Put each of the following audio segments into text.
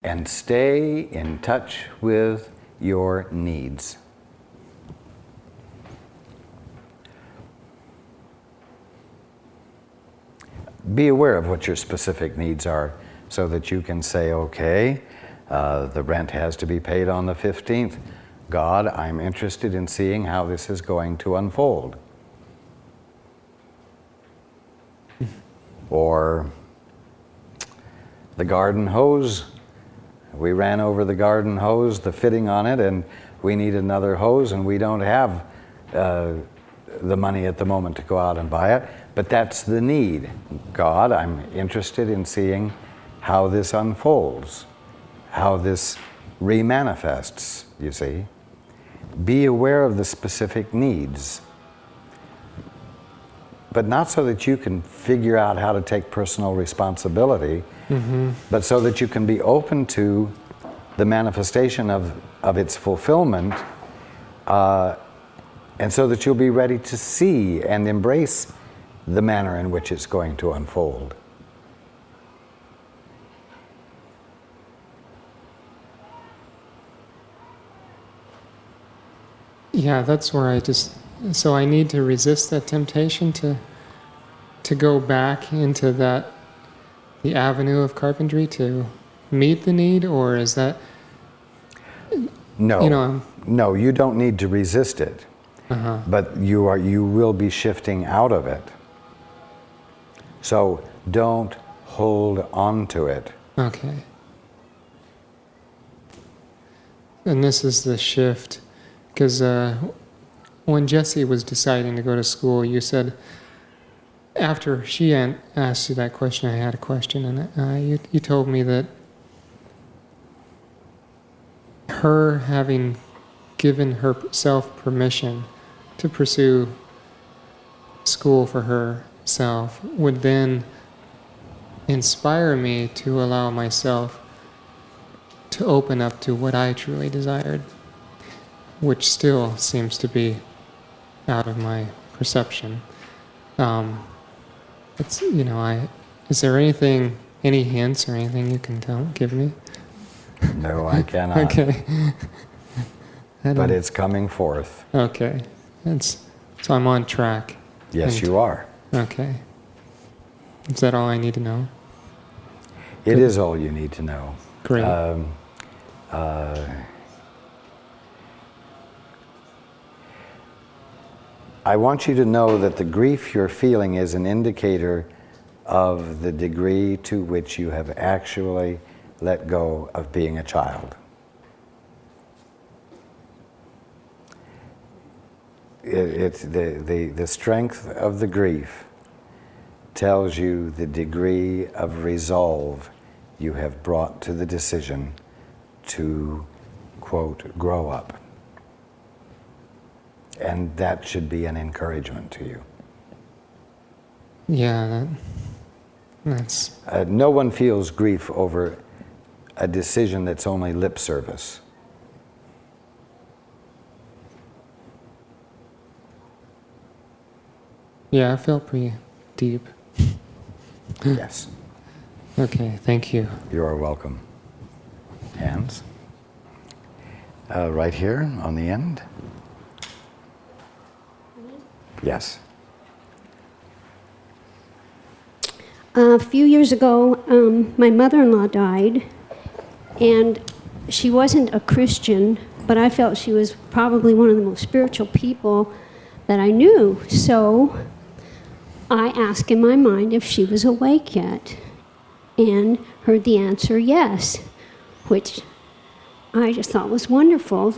And stay in touch with your needs. Be aware of what your specific needs are so that you can say, okay, the rent has to be paid on the 15th. God, I'm interested in seeing how this is going to unfold. Or the garden hose, we ran over the garden hose, the fitting on it, and we need another hose, and we don't have the money at the moment to go out and buy it, but that's the need. God, I'm interested in seeing how this unfolds, how this remanifests, you see. Be aware of the specific needs, but not so that you can figure out how to take personal responsibility, but so that you can be open to the manifestation of its fulfillment, and so that you'll be ready to see and embrace the manner in which it's going to unfold. Yeah, that's where so I need to resist that temptation to go back into the avenue of carpentry to meet the need, or is that... No, no, you don't need to resist it, but you will be shifting out of it. So don't hold on to it. Okay. And this is the shift, because when Jessie was deciding to go to school, you said, after she asked you that question, I had a question, and you told me that her having given herself permission to pursue school for herself would then inspire me to allow myself to open up to what I truly desired, which still seems to be out of my perception. Is there any hints or anything you can give me? No, I cannot. Okay. But it's coming forth. Okay. So I'm on track. Yes, you are. Okay. Is that all I need to know? It is all you need to know. Great. I want you to know that the grief you're feeling is an indicator of the degree to which you have actually let go of being a child. It's the strength of the grief tells you the degree of resolve you have brought to the decision to, quote, grow up. And that should be an encouragement to you. Yeah, that's... No one feels grief over a decision that's only lip service. Yeah, I felt pretty deep. Yes. Okay, thank you. You are welcome. Hands. Right here on the end. Yes. A few years ago, my mother-in-law died, and she wasn't a Christian, but I felt she was probably one of the most spiritual people that I knew. So I asked in my mind if she was awake yet, and heard the answer yes, which I just thought was wonderful.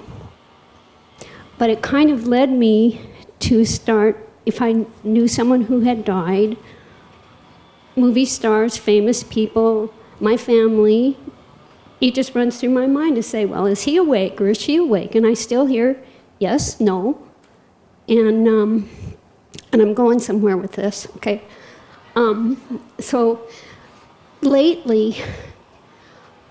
But it kind of led me to start, if I knew someone who had died, movie stars, famous people, my family, it just runs through my mind to say, well, is he awake or is she awake? And I still hear yes, no, and I'm going somewhere with this, okay? So lately,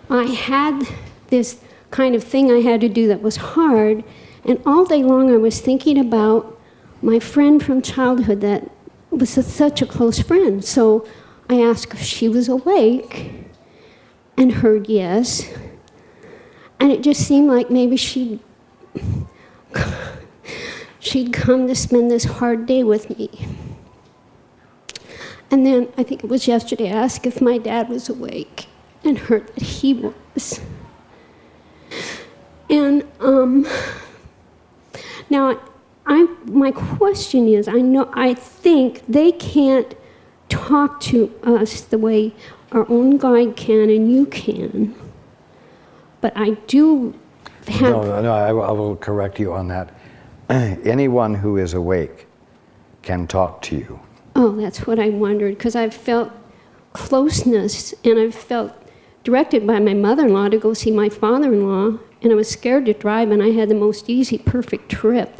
I had this kind of thing I had to do that was hard, and all day long I was thinking about my friend from childhood that was such a close friend. So I asked if she was awake, and heard yes. And it just seemed like maybe she'd come to spend this hard day with me. And then I think it was yesterday, I asked if my dad was awake and heard that he was. And now my question is, I think they can't talk to us the way our own guide can and you can. But I do have... No, I will correct you on that. Anyone who is awake can talk to you. Oh, that's what I wondered, because I've felt closeness, and I've felt directed by my mother-in-law to go see my father-in-law, and I was scared to drive, and I had the most easy, perfect trip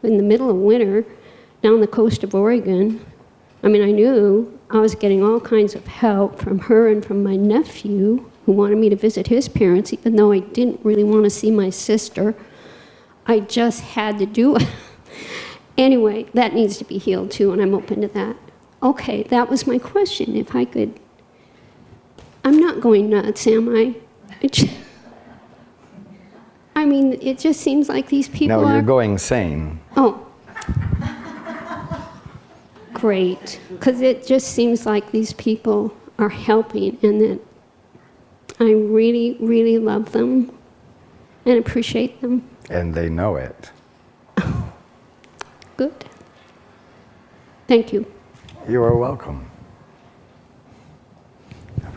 in the middle of winter down the coast of Oregon. I mean, I knew I was getting all kinds of help from her and from my nephew, who wanted me to visit his parents, even though I didn't really want to see my sister. I just had to do it. Anyway, that needs to be healed too, and I'm open to that. Okay, that was my question. If I could... I'm not going nuts, am I? I mean, it just seems like these people No, are... you're going sane. Oh. Great. Because it just seems like these people are helping, and that I really, really love them and appreciate them. And they know it. Good. Thank you. You are welcome.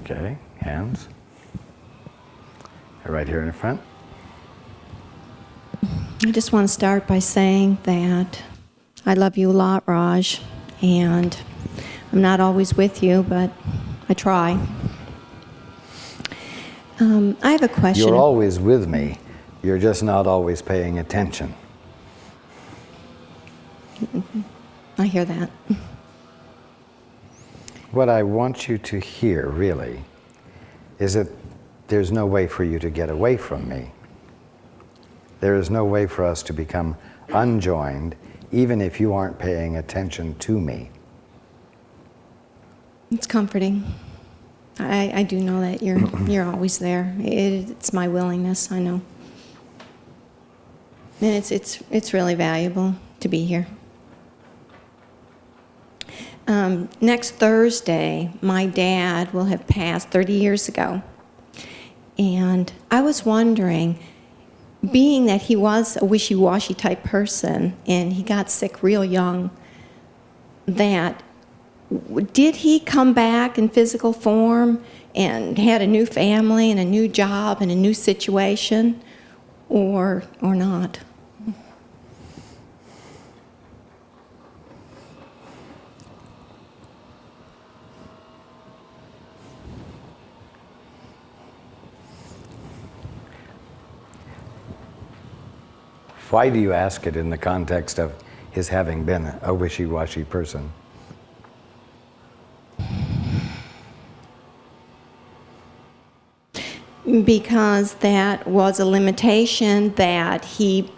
Okay, hands. Right here in the front. I just want to start by saying that I love you a lot, Raj, and I'm not always with you, but I try. I have a question. You're always with me. You're just not always paying attention. I hear that. What I want you to hear, really, is that there's no way for you to get away from me. There is no way for us to become unjoined, even if you aren't paying attention to me. It's comforting. I do know that you're always there. It's my willingness, I know. And it's really valuable to be here. Next Thursday, my dad will have passed 30 years ago. And I was wondering, being that he was a wishy-washy type person and he got sick real young, that did he come back in physical form and had a new family and a new job and a new situation, or not? Why do you ask it in the context of his having been a wishy-washy person? Because that was a limitation that he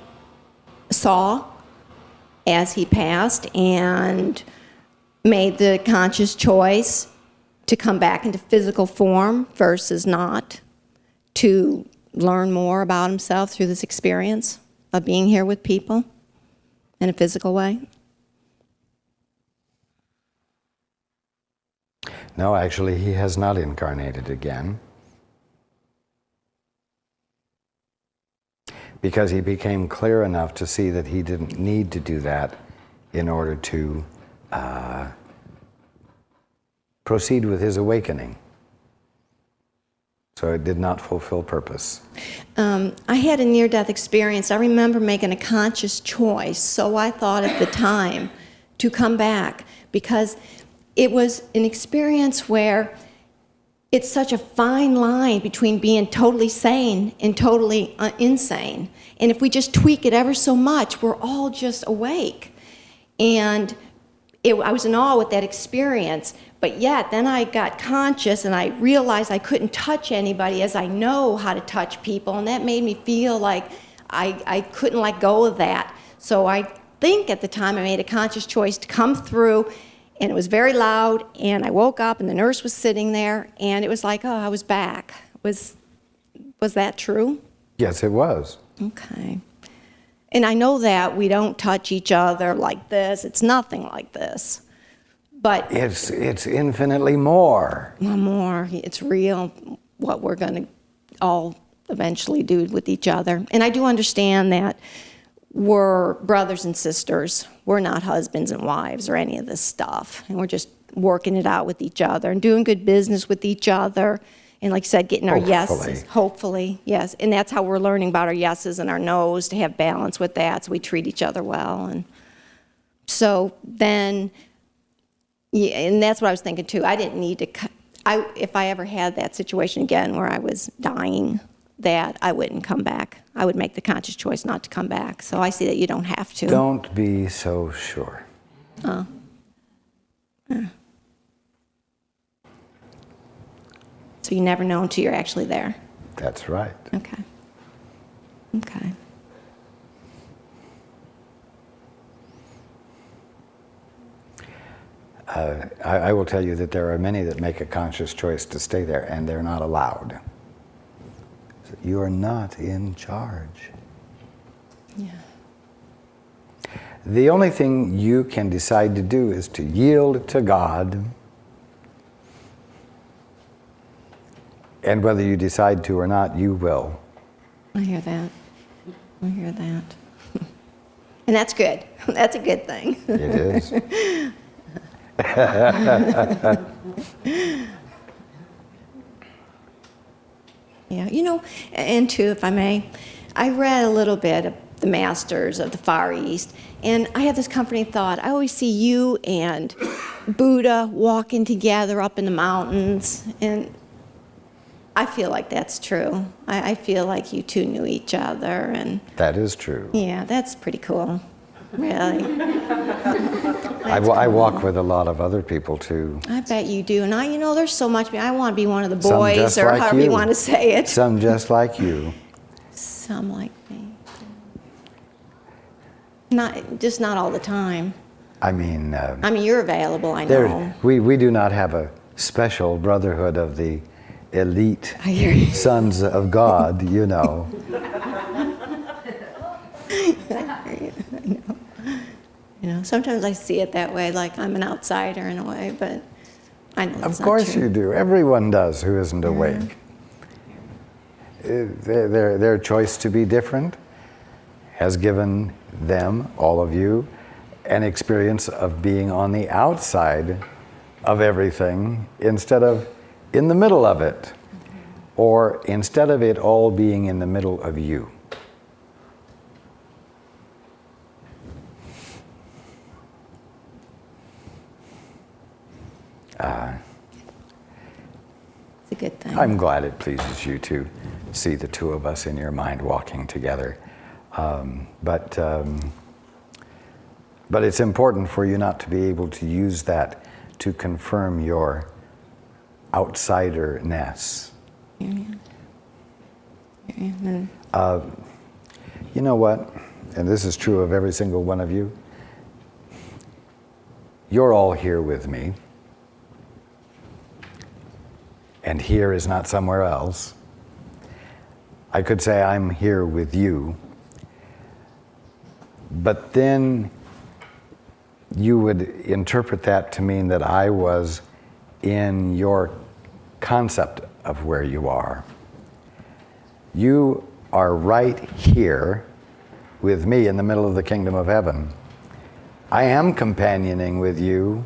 saw as he passed and made the conscious choice to come back into physical form versus not, to learn more about himself through this experience of being here with people in a physical way. No, actually, he has not incarnated again. Because he became clear enough to see that he didn't need to do that in order to proceed with his awakening. So it did not fulfill purpose. I had a near-death experience. I remember making a conscious choice, so I thought at the time, to come back, because it was an experience where it's such a fine line between being totally sane and totally insane. And if we just tweak it ever so much, we're all just awake. And I was in awe with that experience. But yet, then I got conscious and I realized I couldn't touch anybody as I know how to touch people. And that made me feel like I couldn't let go of that. So I think at the time I made a conscious choice to come through. And it was very loud, and I woke up, and the nurse was sitting there, and it was like, oh, I was back. Was that true? Yes, it was. Okay. And I know that we don't touch each other like this. It's nothing like this. But It's infinitely more. more, it's real what we're going to all eventually do with each other. And I do understand that we're brothers and sisters. We're not husbands and wives or any of this stuff. And we're just working it out with each other and doing good business with each other. And like I said, getting our yeses. Hopefully, yes. And that's how we're learning about our yeses and our nos, to have balance with that, so we treat each other well. And so then, yeah, and that's what I was thinking too. I didn't need to, if I ever had that situation again where I was dying, that I wouldn't come back. I would make the conscious choice not to come back. So I see that you don't have to. Don't be so sure. So you never know until you're actually there. That's right. Okay. Okay. I will tell you that there are many that make a conscious choice to stay there, and they're not allowed. So you are not in charge. Yeah. The only thing you can decide to do is to yield to God. And whether you decide to or not, you will. I hear that. I hear that. And that's good. That's a good thing. It is. Yeah, you know, and too, if I may, I read a little bit of the Masters of the Far East, and I have this comforting thought. I always see you and Buddha walking together up in the mountains, and I feel like that's true. I feel like you two knew each other, and That is true. yeah, that's pretty cool, really. I walk with a lot of other people too. I bet you do, and you know, there's so much. I want to be one of the Some boys, just or like however you want to say it. Some just like you. Some like me. Not all the time. I mean, You're available, I know. we do not have a special brotherhood of the elite I hear you. sons of God, you know. You know, sometimes I see it that way, like I'm an outsider in a way, but I know that's Of course not true. you do. Everyone does who isn't awake. Their choice to be different has given them, all of you, an experience of being on the outside of everything instead of in the middle of it, or instead of it all being in the middle of you. It's a good thing. I'm glad it pleases you to see the two of us in your mind walking together. But it's important for you not to be able to use that to confirm your outsiderness. You know what? And this is true of every single one of you. You're all here with me. And here is not somewhere else. I could say I'm here with you. But then you would interpret that to mean that I was in your concept of where you are. You are right here with me in the middle of the kingdom of heaven. I am companioning with you,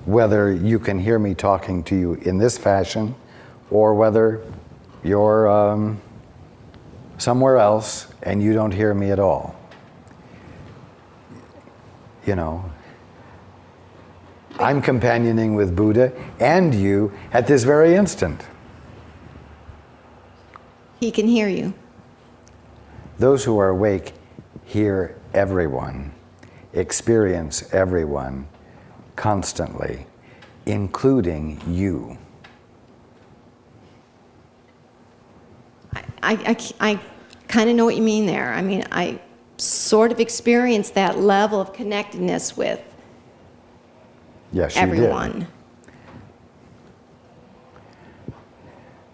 whether you can hear me talking to you in this fashion or whether you're somewhere else and you don't hear me at all. You know, I'm companioning with Buddha and you at this very instant. He can hear you. Those who are awake hear everyone, experience everyone constantly, including you. I kind of know what you mean there. I mean, I sort of experienced that level of connectedness with Yes, you everyone. did.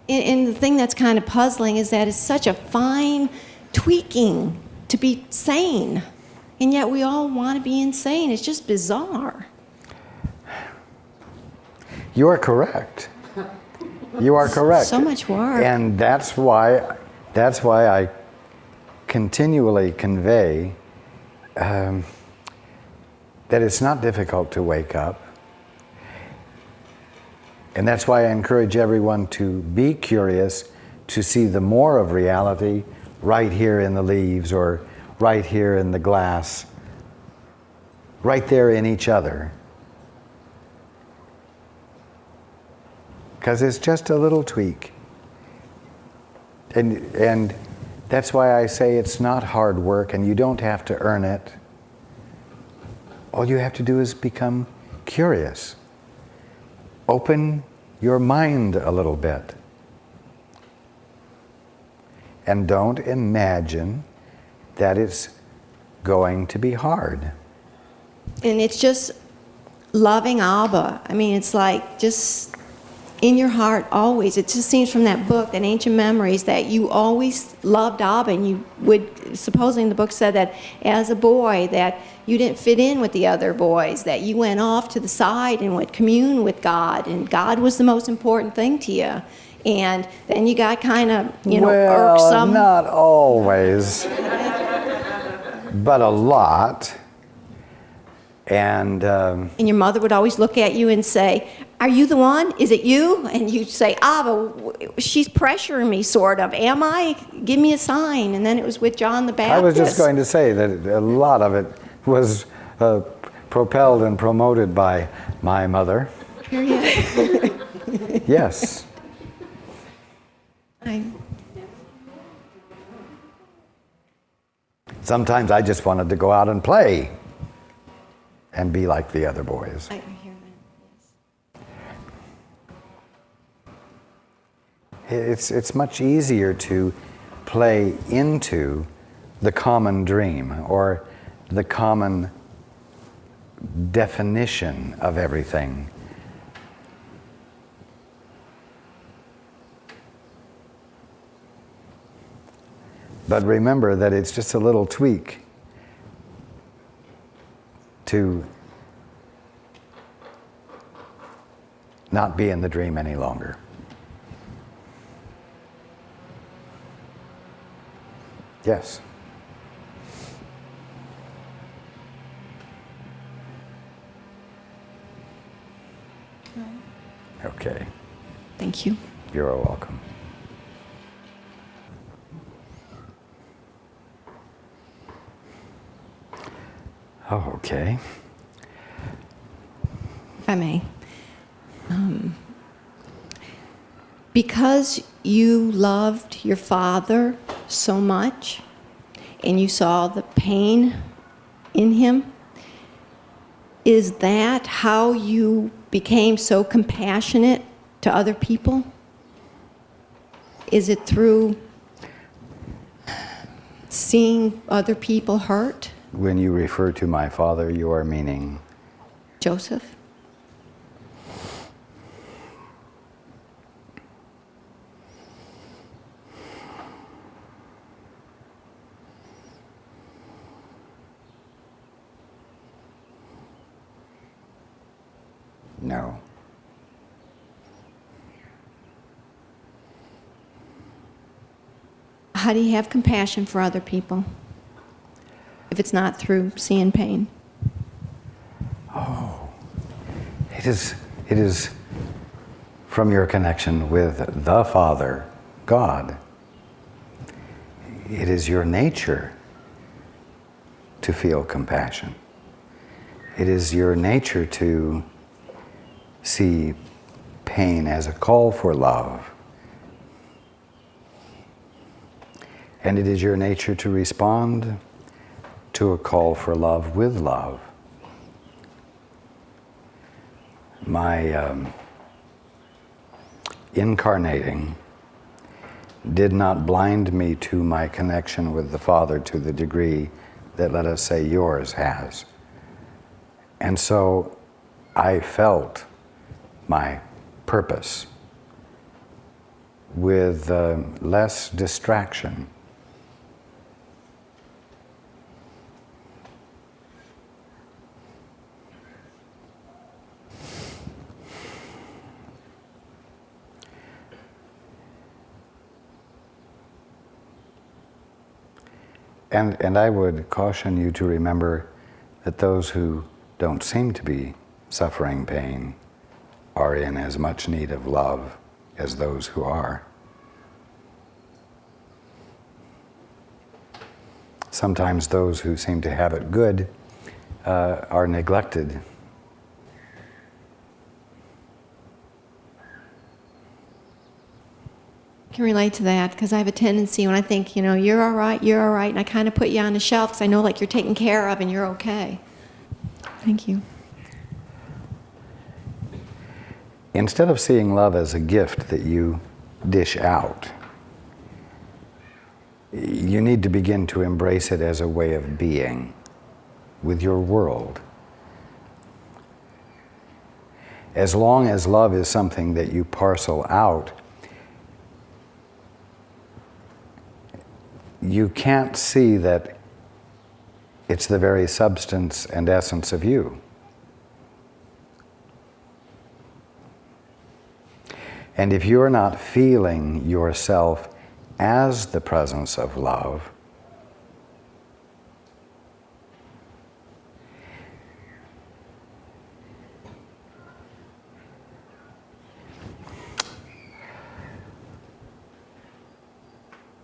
and the thing that's kind of puzzling is that it's such a fine tweaking to be sane. And yet we all want to be insane. It's just bizarre. You are correct. You are correct. So much work. And that's why I continually convey that it's not difficult to wake up. And that's why I encourage everyone to be curious, to see the more of reality right here in the leaves or right here in the glass, right there in each other. Because it's just a little tweak. And that's why I say it's not hard work and you don't have to earn it. All you have to do is become curious. Open your mind a little bit. And don't imagine that it's going to be hard. And it's just loving Abba. I mean, it's like just in your heart always. It just seems from that book, that Ancient Memories, that you always loved Abba, and you would, supposedly the book said that as a boy that you didn't fit in with the other boys, that you went off to the side and would commune with God, and God was the most important thing to you. And then you got kind of, irksome. Not always, but a lot. And your mother would always look at you and say, "Are you the one? Is it you?" And you'd say, "Abba, she's pressuring me, sort of. Am I? Give me a sign." And then it was with John the Baptist. I was just going to say that a lot of it was propelled and promoted by my mother. Yes. Sometimes I just wanted to go out and play and be like the other boys. I hear that. It's much easier to play into the common dream or the common definition of everything. But remember that it's just a little tweak to not be in the dream any longer. Yes. Okay. Thank you. You're welcome. Oh, okay. If I may. Because you loved your father so much and you saw the pain in him, is that how you became so compassionate to other people? Is it through seeing other people hurt? When you refer to my father, you are meaning? Joseph? No. How do you have compassion for other people if it's not through seeing pain? Oh, it is from your connection with the Father, God. It is your nature to feel compassion. It is your nature to see pain as a call for love. And it is your nature to respond to a call for love with love. My incarnating did not blind me to my connection with the Father to the degree that, let us say, yours has. And so I felt my purpose with less distraction. And I would caution you to remember that those who don't seem to be suffering pain are in as much need of love as those who are. Sometimes those who seem to have it good are neglected. I can relate to that because I have a tendency when I think, you're all right, and I kind of put you on the shelf because I know like you're taken care of and you're okay. Thank you. Instead of seeing love as a gift that you dish out, you need to begin to embrace it as a way of being with your world. As long as love is something that you parcel out, you can't see that it's the very substance and essence of you. And if you're not feeling yourself as the presence of love,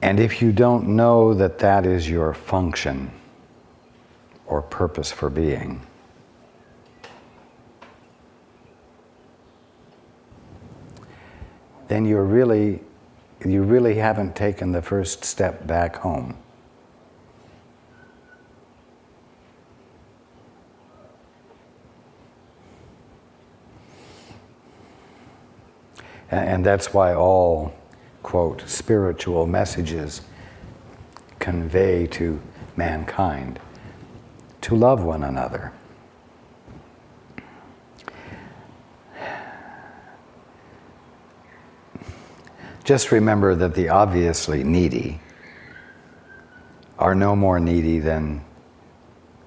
and if you don't know that that is your function or purpose for being, then you really haven't taken the first step back home. And that's why all, quote, spiritual messages convey to mankind to love one another. Just remember that the obviously needy are no more needy than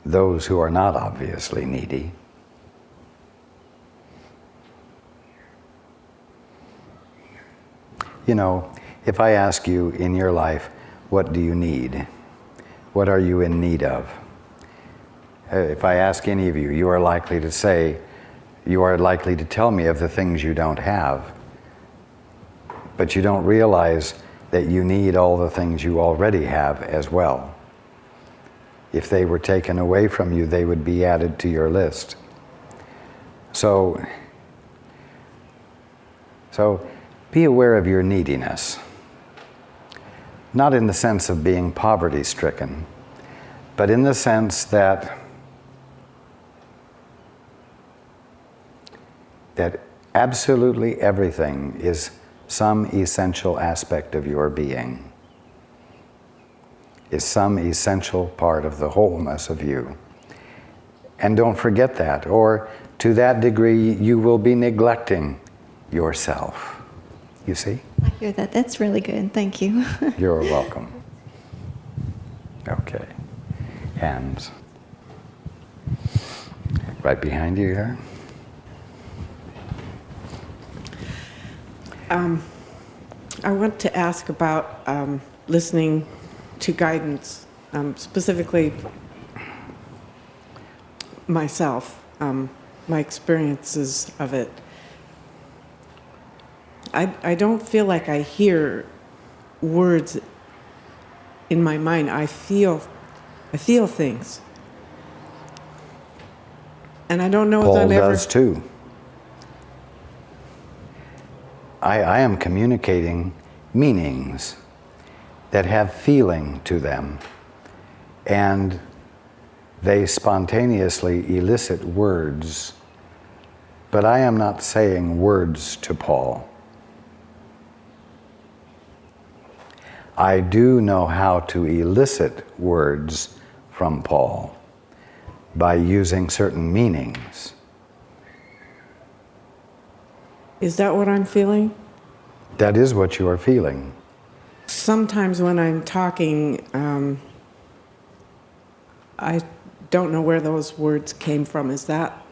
those who are not obviously needy. If I ask you in your life, what do you need? What are you in need of? If I ask any of you, you are likely to tell me of the things you don't have. But you don't realize that you need all the things you already have as well. If they were taken away from you, they would be added to your list. So be aware of your neediness. Not in the sense of being poverty-stricken, but in the sense that absolutely everything is some essential aspect of your being, is some essential part of the wholeness of you. And don't forget that, or to that degree you will be neglecting yourself. You see? I hear that. That's really good. Thank you. You're welcome. Okay. Hands. Right behind you here. I want to ask about listening to guidance, specifically myself, my experiences of it. I don't feel like I hear words in my mind. I feel things. And I don't know if I'm ever... Paul does too. I am communicating meanings that have feeling to them, and they spontaneously elicit words, but I am not saying words to Paul. I do know how to elicit words from Paul by using certain meanings. Is that what I'm feeling? That is what you are feeling. Sometimes when I'm talking, I don't know where those words came from. Is that?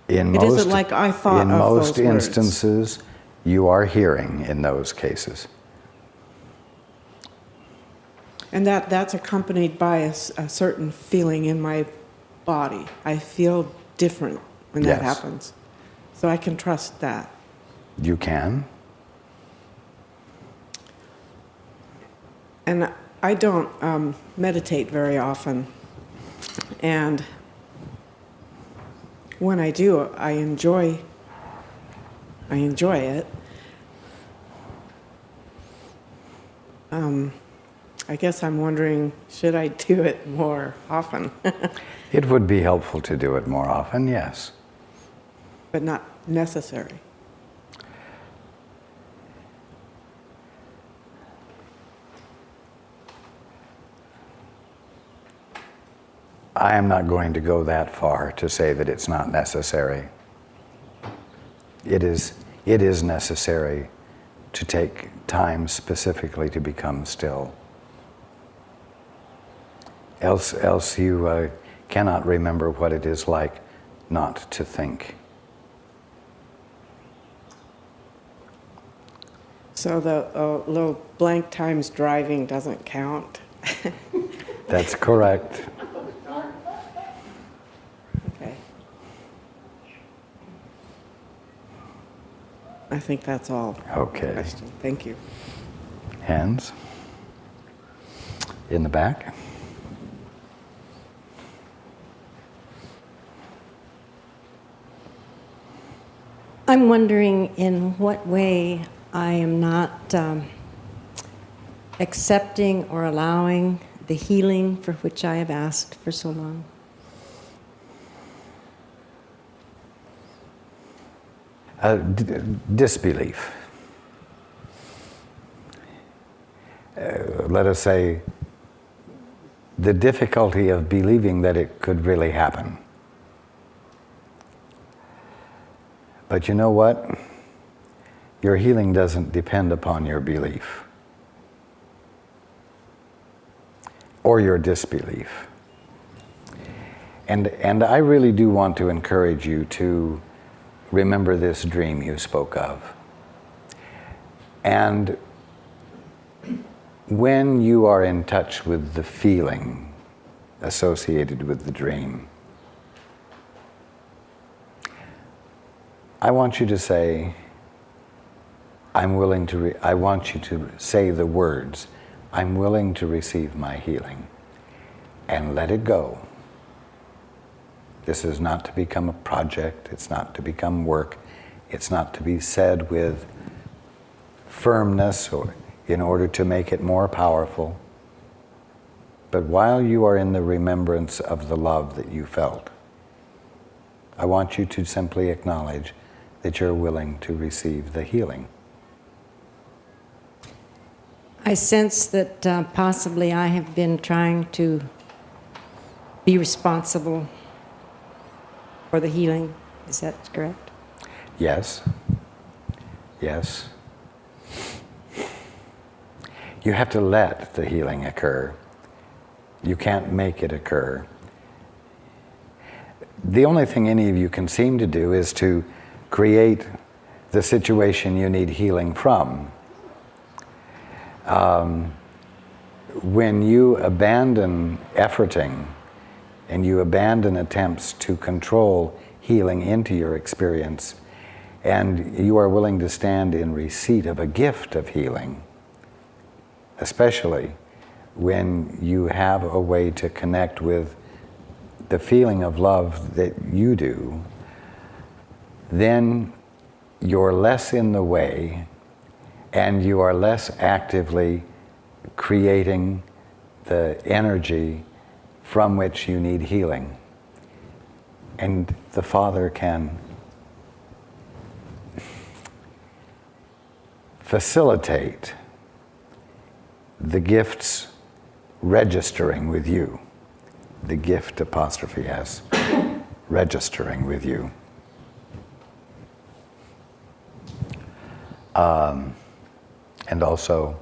It isn't like I thought in of most those words. instances, you are hearing in those cases. And that's accompanied by a certain feeling in my body. I feel different when that Yes. happens. So I can trust that. You can. And I don't meditate very often. And when I do, I enjoy it. I guess I'm wondering, should I do it more often? It would be helpful to do it more often, yes. But not necessary. I am not going to go that far to say that it's not necessary. It is necessary to take time specifically to become still. Else you cannot remember what it is like not to think. So the little blank times driving doesn't count? That's correct. Okay. I think that's all. Okay. Question. Thank you. Hands in the back. I'm wondering in what way I am not accepting or allowing the healing for which I have asked for so long. Disbelief. Let us say the difficulty of believing that it could really happen. But you know what? Your healing doesn't depend upon your belief or your disbelief. And I really do want to encourage you to remember this dream you spoke of. And when you are in touch with the feeling associated with the dream, I want you to say, I want you to say the words, I'm willing to receive my healing, and let it go. This is not to become a project, it's not to become work, it's not to be said with firmness or in order to make it more powerful. But while you are in the remembrance of the love that you felt, I want you to simply acknowledge that you're willing to receive the healing. I sense that possibly I have been trying to be responsible for the healing. Is that correct? Yes. Yes. You have to let the healing occur. You can't make it occur. The only thing any of you can seem to do is to create the situation you need healing from. When you abandon efforting and you abandon attempts to control healing into your experience, and you are willing to stand in receipt of a gift of healing, especially when you have a way to connect with the feeling of love that you do, then you're less in the way and you are less actively creating the energy from which you need healing. And the Father can facilitate the gifts registering with you. The gift apostrophe S, registering with you. And also